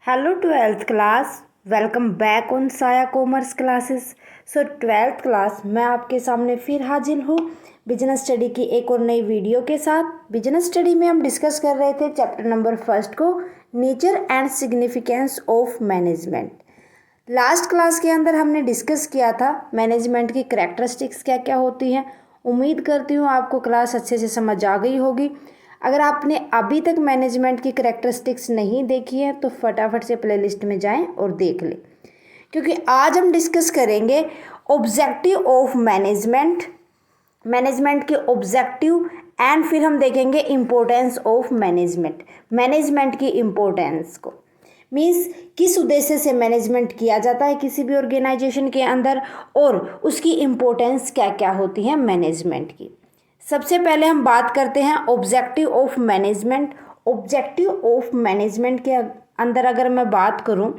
Hello 12th class, welcome back on साया commerce classes. सो 12th class मैं आपके सामने फिर हाजिर हूँ बिजनेस स्टडी की एक और नई वीडियो के साथ। बिजनेस स्टडी में हम डिस्कस कर रहे थे चैप्टर नंबर फर्स्ट को, nature and significance of management. Last class के अंदर हमने डिस्कस किया था मैनेजमेंट की करैक्टरिस्टिक्स क्या क्या होती हैं। उम्मीद करती हूँ आपको क्लास अच्छे से समझ आ गई होगी। अगर आपने अभी तक मैनेजमेंट की करैक्टरिस्टिक्स नहीं देखी है तो फटाफट से प्लेलिस्ट में जाएं और देख लें, क्योंकि आज हम डिस्कस करेंगे ऑब्जेक्टिव ऑफ मैनेजमेंट, मैनेजमेंट के ऑब्जेक्टिव, एंड फिर हम देखेंगे इम्पोर्टेंस ऑफ मैनेजमेंट, मैनेजमेंट की इम्पोर्टेंस को, मीन्स किस उद्देश्य से मैनेजमेंट किया जाता है किसी भी ऑर्गेनाइजेशन के अंदर और उसकी इम्पोर्टेंस क्या क्या होती है मैनेजमेंट की। सबसे पहले हम बात करते हैं objective of management. Objective of management के अंदर अगर मैं बात करूं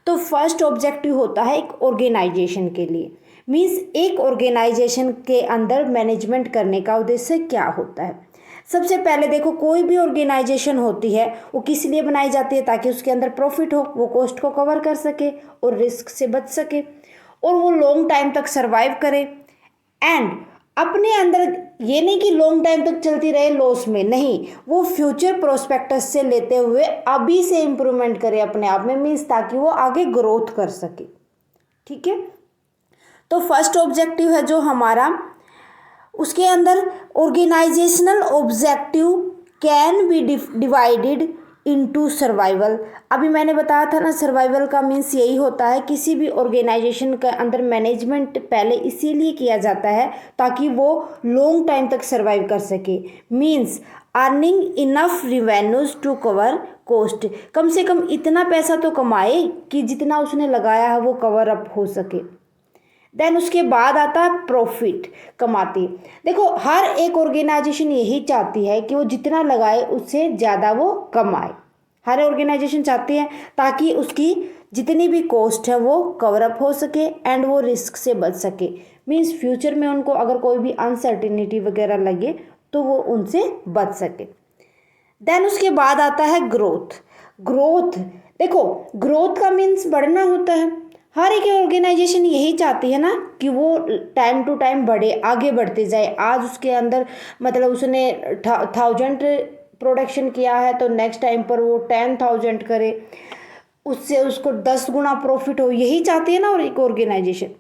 तो फर्स्ट ऑब्जेक्टिव होता है एक ऑर्गेनाइजेशन के लिए, मीन्स एक ऑर्गेनाइजेशन के अंदर मैनेजमेंट करने का उद्देश्य क्या होता है। सबसे पहले देखो, कोई भी ऑर्गेनाइजेशन होती है वो किस लिए बनाई जाती है, ताकि उसके अंदर प्रॉफिट हो, वो कॉस्ट को कवर कर सके और रिस्क से बच सके और वो लॉन्ग टाइम तक सरवाइव करे। एंड अपने अंदर ये नहीं कि लॉन्ग टाइम तक चलती रहे लॉस में, नहीं, वो फ्यूचर प्रोस्पेक्टस से लेते हुए अभी से इम्प्रूवमेंट करे अपने आप में, मीन्स ताकि वो आगे ग्रोथ कर सके। ठीक है, तो फर्स्ट ऑब्जेक्टिव है जो हमारा, उसके अंदर organisational objective can be divided into survival. अभी मैंने बताया था ना, सर्वाइवल का मीन्स यही होता है, किसी भी ऑर्गेनाइजेशन के अंदर मैनेजमेंट पहले इसीलिए किया जाता है ताकि वो लॉन्ग टाइम तक सर्वाइव कर सके, means earning enough revenues to cover cost, कम से कम इतना पैसा तो कमाए कि जितना उसने लगाया है वो कवर अप हो सके। देन उसके बाद आता है प्रॉफिट कमाती। देखो, हर एक ऑर्गेनाइजेशन यही चाहती है कि वो जितना लगाए उससे ज़्यादा वो कमाए। हर ऑर्गेनाइजेशन चाहती है ताकि उसकी जितनी भी कॉस्ट है वो कवर अप हो सके एंड वो रिस्क से बच सके, मीन्स फ्यूचर में उनको अगर कोई भी अनसर्टिनिटी वगैरह लगे तो वो उनसे बच सके। देन उसके बाद आता है ग्रोथ। ग्रोथ, देखो, ग्रोथ का मीन्स बढ़ना होता है। हर एक ऑर्गेनाइजेशन यही चाहती है ना कि वो टाइम टू टाइम बढ़े, आगे बढ़ते जाए। आज उसके अंदर मतलब उसने 1000 प्रोडक्शन किया है तो नेक्स्ट टाइम पर वो 10,000 करे, उससे उसको 10 गुना प्रॉफिट हो, यही चाहती है ना और एक ऑर्गेनाइजेशन।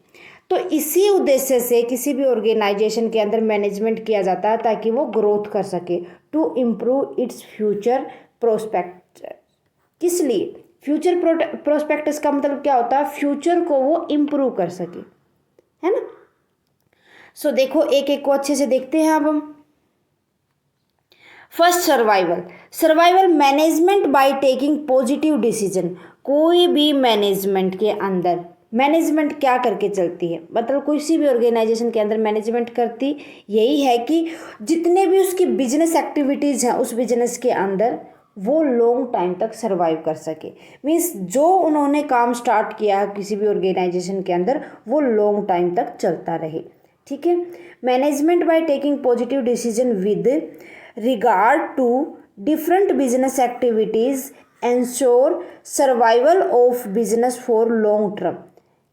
तो इसी उद्देश्य से किसी भी ऑर्गेनाइजेशन के अंदर मैनेजमेंट किया जाता है ताकि वो ग्रोथ कर सके, to improve its future prospect. किस लिए? फ्यूचर प्रोस्पेक्टस का मतलब क्या होता है, फ्यूचर को वो इम्प्रूव कर सके, है ना। सो देखो, एक एक को अच्छे से देखते हैं अब हम। First, survival. Survival management by taking positive decision. कोई भी मैनेजमेंट के अंदर मैनेजमेंट क्या करके चलती है, मतलब किसी भी ऑर्गेनाइजेशन के अंदर मैनेजमेंट करती यही है कि जितने भी उसकी बिजनेस एक्टिविटीज़ हैं उस बिजनेस के अंदर वो लॉन्ग टाइम तक सर्वाइव कर सके, मीन्स जो उन्होंने काम स्टार्ट किया है किसी भी ऑर्गेनाइजेशन के अंदर वो लॉन्ग टाइम तक चलता रहे। ठीक है, management by taking positive decision with regard to different business activities ensure survival of business for long term,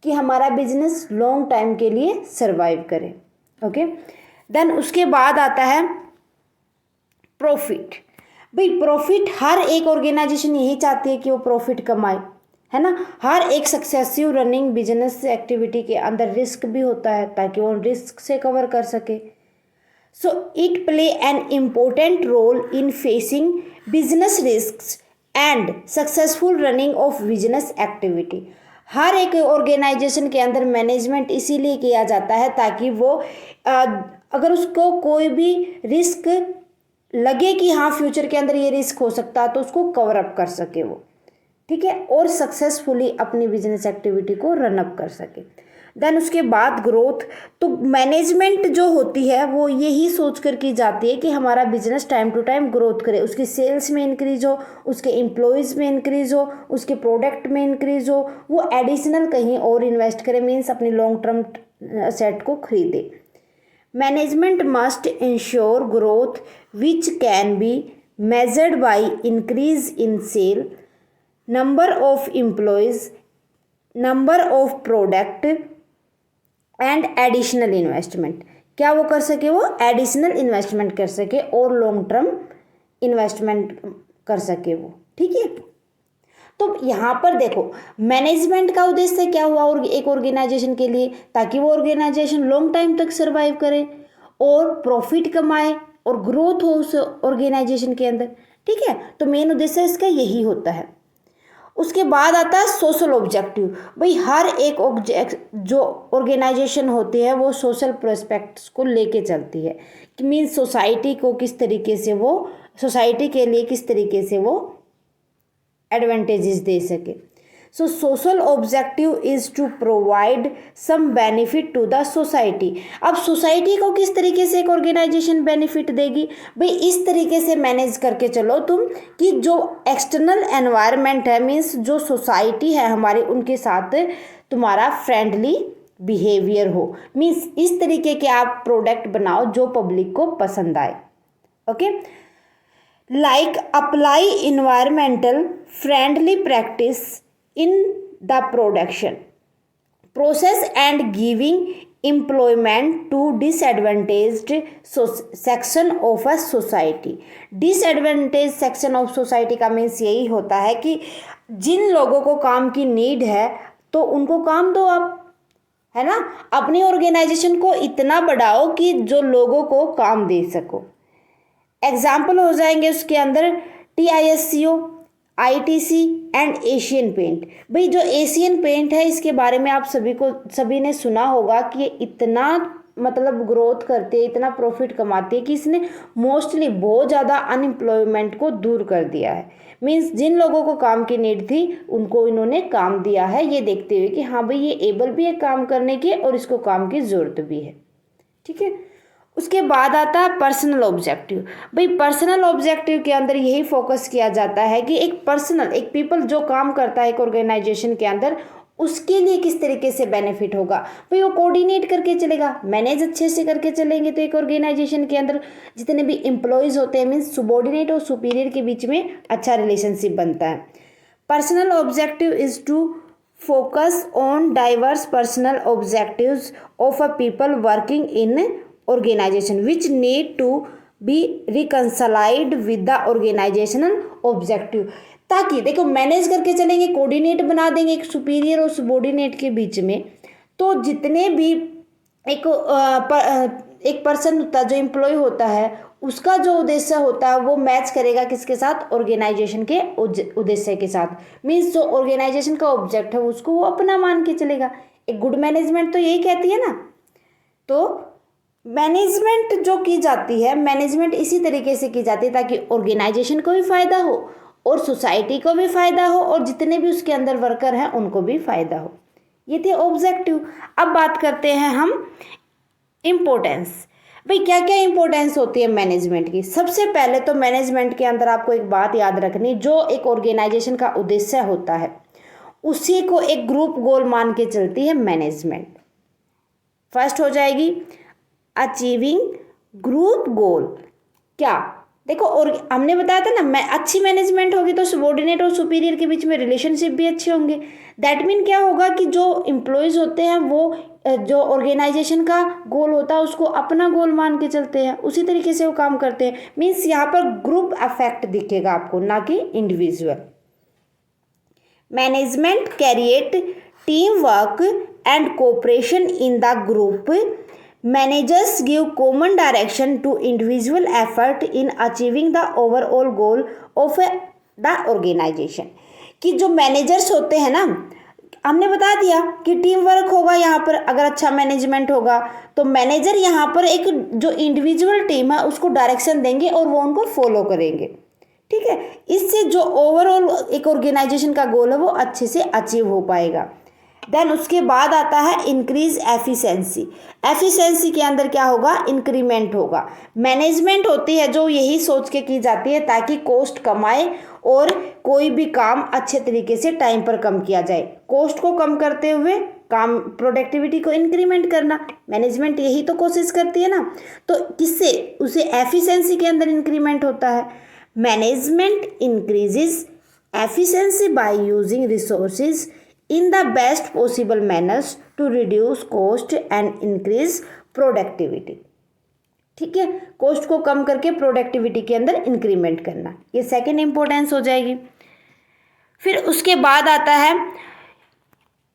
कि हमारा बिजनेस लॉन्ग टाइम के लिए सर्वाइव करे। ओके, देन उसके बाद आता है प्रॉफिट। भाई प्रॉफिट, हर एक ऑर्गेनाइजेशन यही चाहती है कि वो प्रॉफिट कमाए, है ना। हर एक सक्सेसिव रनिंग बिजनेस एक्टिविटी के अंदर रिस्क भी होता है ताकि वो रिस्क से कवर कर सके। So it play an important role in facing business risks and successful running of business activity. हर एक ऑर्गेनाइजेशन के अंदर मैनेजमेंट इसीलिए किया जाता है ताकि वो अगर उसको कोई भी रिस्क लगे कि हाँ फ्यूचर के अंदर ये रिस्क हो सकता है तो उसको कवर अप कर सके वो, ठीक है, और सक्सेसफुली अपनी बिजनेस एक्टिविटी को रन अप कर सके। देन उसके बाद ग्रोथ। तो मैनेजमेंट जो होती है वो यही सोच कर की जाती है कि हमारा business time to time growth करे, उसकी सेल्स में इंक्रीज हो, उसके एम्प्लॉयज़ में इंक्रीज हो, उसके प्रोडक्ट में इंक्रीज हो, वो एडिशनल कहीं और इन्वेस्ट करे, मीन्स अपनी लॉन्ग टर्म सेट को खरीदे। Management must ensure growth which can be measured by increase in sale, number of employees, number of product and additional investment. क्या वो कर सके? वो एडिशनल इन्वेस्टमेंट कर सके और लॉन्ग टर्म इन्वेस्टमेंट कर सके वो। ठीक है, तो यहाँ पर देखो मैनेजमेंट का उद्देश्य क्या हुआ और एक ऑर्गेनाइजेशन के लिए, ताकि वो ऑर्गेनाइजेशन लॉन्ग टाइम तक सर्वाइव करे और प्रॉफिट कमाए और ग्रोथ हो उस ऑर्गेनाइजेशन के अंदर। ठीक है, तो मेन उद्देश्य इसका यही होता है। उसके बाद आता है सोशल ऑब्जेक्टिव। भाई हर एक जो ऑर्गेनाइजेशन होती है वो सोशल प्रोस्पेक्ट्स को लेके चलती है, कि मीन्स सोसाइटी को किस तरीके से वो, सोसाइटी के लिए किस तरीके से वो एडवांटेजेस दे सके। So social objective is to provide some benefit to the society. अब सोसाइटी को किस तरीके से एक ऑर्गेनाइजेशन बेनिफिट देगी? भाई इस तरीके से मैनेज करके चलो तुम कि जो एक्सटर्नल एनवायरनमेंट है, मीन्स जो सोसाइटी है हमारी, उनके साथ तुम्हारा फ्रेंडली बिहेवियर हो। मीन्स इस तरीके के आप प्रोडक्ट बनाओ जो पब्लिक को पसंद आए। Okay, like apply environmental friendly practice in the production process and giving employment to disadvantaged section of a society। disadvantaged section of society का मीन्स यही होता है कि जिन लोगों को काम की नीड है तो उनको काम दो आप, है ना। अपनी ऑर्गेनाइजेशन को इतना बढ़ाओ कि जो लोगों को काम दे सको। एग्जाम्पल हो जाएंगे उसके अंदर TISCO, ITC and Asian paint. भाई जो एशियन पेंट है इसके बारे में आप सभी ने सुना होगा कि ये इतना मतलब ग्रोथ करती है, इतना प्रॉफिट कमाती है कि इसने मोस्टली बहुत ज़्यादा अनएम्प्लॉयमेंट को दूर कर दिया है। मीन्स जिन लोगों को काम की नीड थी उनको इन्होंने काम दिया है, ये देखते हुए कि हाँ भाई ये एबल भी है काम करने की और इसको काम की ज़रूरत भी है। ठीक है, उसके बाद आता है पर्सनल ऑब्जेक्टिव। भाई पर्सनल ऑब्जेक्टिव के अंदर यही फोकस किया जाता है कि एक पीपल जो काम करता है एक ऑर्गेनाइजेशन के अंदर, उसके लिए किस तरीके से बेनिफिट होगा। भाई वो कोऑर्डिनेट करके चलेगा, मैनेज अच्छे से करके चलेंगे तो एक ऑर्गेनाइजेशन के अंदर जितने भी एम्प्लॉयज़ होते हैं, मीन्स सुबॉर्डिनेट और सुपीरियर के बीच में अच्छा रिलेशनशिप बनता है। Personal objective is to focus on diverse personal objectives of a people working in organization which need to be reconciled with the organizational objective। ताकि देखो मैनेज करके चलेंगे, कोऑर्डिनेट बना देंगे एक सुपीरियर और सबॉर्डिनेट के बीच में, तो जितने भी एक पर्सन होता है जो एम्प्लॉय होता है उसका जो उद्देश्य होता है वो मैच करेगा किसके साथ? ऑर्गेनाइजेशन के उद्देश्य के साथ। मीन्स जो ऑर्गेनाइजेशन का ऑब्जेक्ट है उसको वो अपना मान के चलेगा। एक गुड मैनेजमेंट तो यही कहती है ना। तो मैनेजमेंट जो की जाती है, मैनेजमेंट इसी तरीके से की जाती है ताकि ऑर्गेनाइजेशन को भी फ़ायदा हो और सोसाइटी को भी फ़ायदा हो और जितने भी उसके अंदर वर्कर हैं उनको भी फ़ायदा हो। ये थे ऑब्जेक्टिव। अब बात करते हैं हम इम्पोर्टेंस। भाई क्या क्या इम्पोर्टेंस होती है मैनेजमेंट की? सबसे पहले तो मैनेजमेंट के अंदर आपको एक बात याद रखनी, जो एक ऑर्गेनाइजेशन का उद्देश्य होता है उसी को एक ग्रुप गोल मान के चलती है मैनेजमेंट। फर्स्ट हो जाएगी अचीविंग ग्रुप गोल। क्या देखो, और हमने बताया था ना, अच्छी मैनेजमेंट होगी तो सबॉर्डिनेट और सुपीरियर के बीच में रिलेशनशिप भी अच्छे होंगे। दैट मीन क्या होगा कि जो एम्प्लॉयज़ होते हैं वो जो ऑर्गेनाइजेशन का गोल होता है उसको अपना गोल मान के चलते हैं, उसी तरीके से वो काम करते हैं। मीन्स यहाँ पर ग्रुप इफेक्ट दिखेगा आपको, ना कि individual. Management create team work and cooperation in the group. Managers give common direction to individual effort in achieving the overall goal of the organization। कि जो मैनेजर्स होते हैं ना, हमने बता दिया कि टीम वर्क होगा यहाँ पर। अगर अच्छा मैनेजमेंट होगा तो मैनेजर यहाँ पर एक जो इंडिविजुअल टीम है उसको डायरेक्शन देंगे और वो उनको फॉलो करेंगे। ठीक है, इससे जो ओवरऑल एक ऑर्गेनाइजेशन का गोल है वो अच्छे से अचीव हो पाएगा। देन उसके बाद आता है इंक्रीज एफिशिएंसी। एफिशिएंसी के अंदर क्या होगा? इंक्रीमेंट होगा। मैनेजमेंट होती है जो यही सोच के की जाती है ताकि कॉस्ट कमाए और कोई भी काम अच्छे तरीके से टाइम पर कम किया जाए। कॉस्ट को कम करते हुए काम प्रोडक्टिविटी को इंक्रीमेंट करना, मैनेजमेंट यही तो कोशिश करती है ना। तो किससे? उसे एफिशिएंसी के अंदर इंक्रीमेंट होता है। Management increases efficiency by using resources in the best possible manners to reduce cost and increase productivity। ठीक है, कॉस्ट को कम करके प्रोडक्टिविटी के अंदर इंक्रीमेंट करना, ये सेकंड इंपॉर्टेंस हो जाएगी। फिर उसके बाद आता है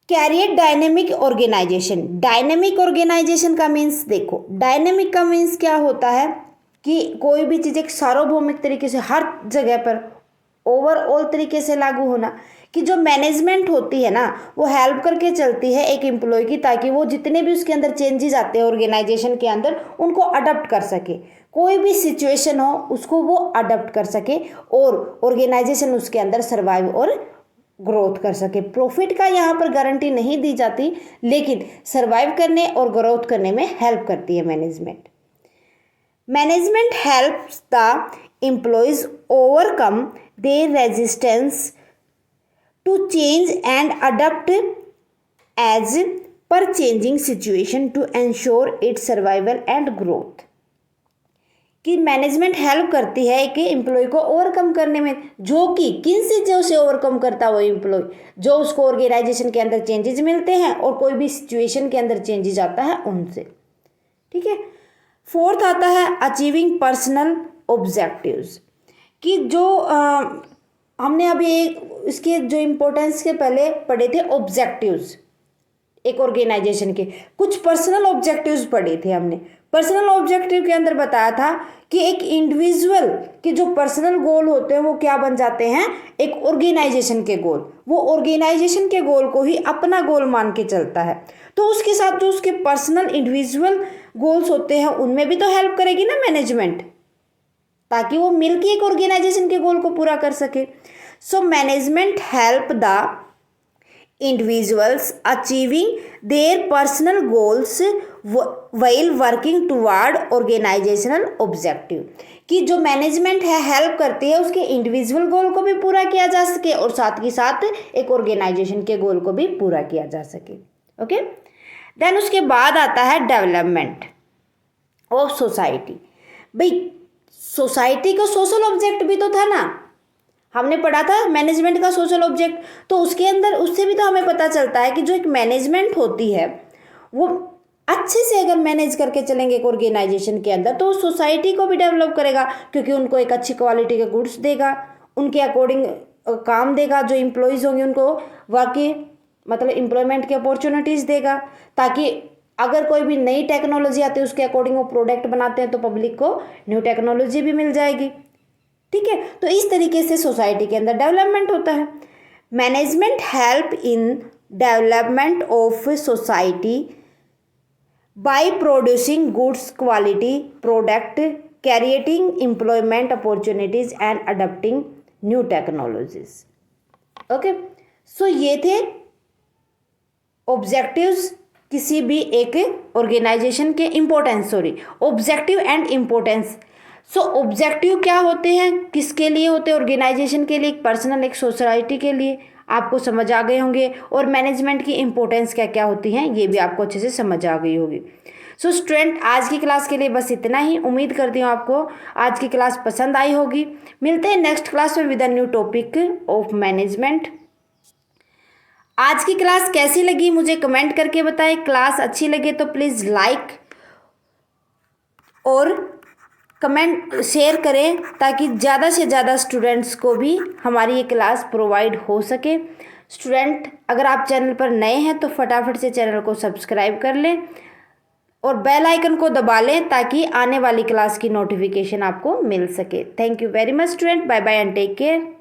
career dynamic organisation. Dynamic organisation का मीन्स देखो, डायनेमिक का मीन्स क्या होता है कि कोई भी चीज़ एक सार्वभौमिक तरीके से हर जगह पर ओवरऑल तरीके से लागू होना, कि जो मैनेजमेंट होती है ना वो हेल्प करके चलती है एक एम्प्लॉय की, ताकि वो जितने भी उसके अंदर चेंजेस आते हैं ऑर्गेनाइजेशन के अंदर उनको अडॉप्ट कर सके, कोई भी सिचुएशन हो उसको वो अडॉप्ट कर सके और ऑर्गेनाइजेशन उसके अंदर सर्वाइव और ग्रोथ कर सके। प्रॉफिट का यहाँ पर गारंटी नहीं दी जाती, लेकिन सर्वाइव करने और ग्रोथ करने में हेल्प करती है management. Management helps the employees overcome there resistance to change and adapt as per changing situation to ensure its survival and growth। कि मैनेजमेंट हेल्प करती है कि एम्प्लॉय को ओवरकम करने में, जो कि किन चीज़ों से ओवरकम करता है वो एम्प्लॉय, जो उसको ऑर्गेनाइजेशन के अंदर चेंजेस मिलते हैं और कोई भी सिचुएशन के अंदर चेंजेस आता है उनसे। ठीक है, फोर्थ आता है अचीविंग पर्सनल ऑब्जेक्टिव्स, कि जो हमने अभी इसके जो इम्पोर्टेंस के पहले पढ़े थे ऑब्जेक्टिव्स, एक ऑर्गेनाइजेशन के कुछ पर्सनल ऑब्जेक्टिव्स पढ़े थे हमने। पर्सनल ऑब्जेक्टिव के अंदर बताया था कि एक इंडिविजुअल के जो पर्सनल गोल होते हैं वो क्या बन जाते हैं, एक ऑर्गेनाइजेशन के गोल। वो ऑर्गेनाइजेशन के गोल को ही अपना गोल मान के चलता है, तो उसके साथ जो उसके पर्सनल इंडिविजुअल गोल्स होते हैं उनमें भी तो हेल्प करेगी ना मैनेजमेंट, ताकि वो मिलकर एक ऑर्गेनाइजेशन के गोल को पूरा कर सके। So management help the individuals achieving their personal goals while working toward organisational objective, कि जो मैनेजमेंट है हेल्प करती है उसके इंडिविजुअल गोल को भी पूरा किया जा सके और साथ ही साथ एक ऑर्गेनाइजेशन के गोल को भी पूरा किया जा सके। ओके, देन उसके बाद आता है डेवलपमेंट ऑफ सोसाइटी। भाई सोसाइटी का सोशल ऑब्जेक्ट भी तो था ना, हमने पढ़ा था मैनेजमेंट का सोशल ऑब्जेक्ट, तो उसके अंदर उससे भी तो हमें पता चलता है कि जो एक मैनेजमेंट होती है वो अच्छे से अगर मैनेज करके चलेंगे एक ऑर्गेनाइजेशन के अंदर तो सोसाइटी को भी डेवलप करेगा, क्योंकि उनको एक अच्छी क्वालिटी के गुड्स देगा, उनके अकॉर्डिंग काम देगा, जो एम्प्लॉयज़ होंगे उनको वाकई मतलब एम्प्लॉयमेंट की अपॉर्चुनिटीज़ देगा, ताकि अगर कोई भी नई टेक्नोलॉजी आती है उसके अकॉर्डिंग वो प्रोडक्ट बनाते हैं तो पब्लिक को न्यू टेक्नोलॉजी भी मिल जाएगी। ठीक है, तो इस तरीके से सोसाइटी के अंदर डेवलपमेंट होता है। Management help in development of society by producing goods quality product, creating employment opportunities and adopting new technologies. Okay, so ये थे ऑब्जेक्टिव्स किसी भी एक ऑर्गेनाइजेशन के importance, objective and importance. So objective क्या होते हैं, किसके लिए होते हैं, ऑर्गेनाइजेशन के लिए, एक पर्सनल, एक सोसाइटी के लिए, आपको समझ आ गए होंगे। और मैनेजमेंट की इम्पोर्टेंस क्या क्या होती हैं ये भी आपको अच्छे से समझ आ गई होगी। सो स्टूडेंट, आज की क्लास के लिए बस इतना ही। उम्मीद करती हूँ आपको आज की क्लास पसंद आई होगी। मिलते हैं नेक्स्ट क्लास में with a new topic of management. आज की क्लास कैसी लगी मुझे कमेंट करके बताएं। क्लास अच्छी लगे तो प्लीज़ लाइक और कमेंट शेयर करें, ताकि ज़्यादा से ज़्यादा स्टूडेंट्स को भी हमारी ये क्लास प्रोवाइड हो सके। स्टूडेंट, अगर आप चैनल पर नए हैं तो फटाफट से चैनल को सब्सक्राइब कर लें और बेल आइकन को दबा लें, ताकि आने वाली क्लास की नोटिफिकेशन आपको मिल सके। Thank you very much student, bye bye and take care.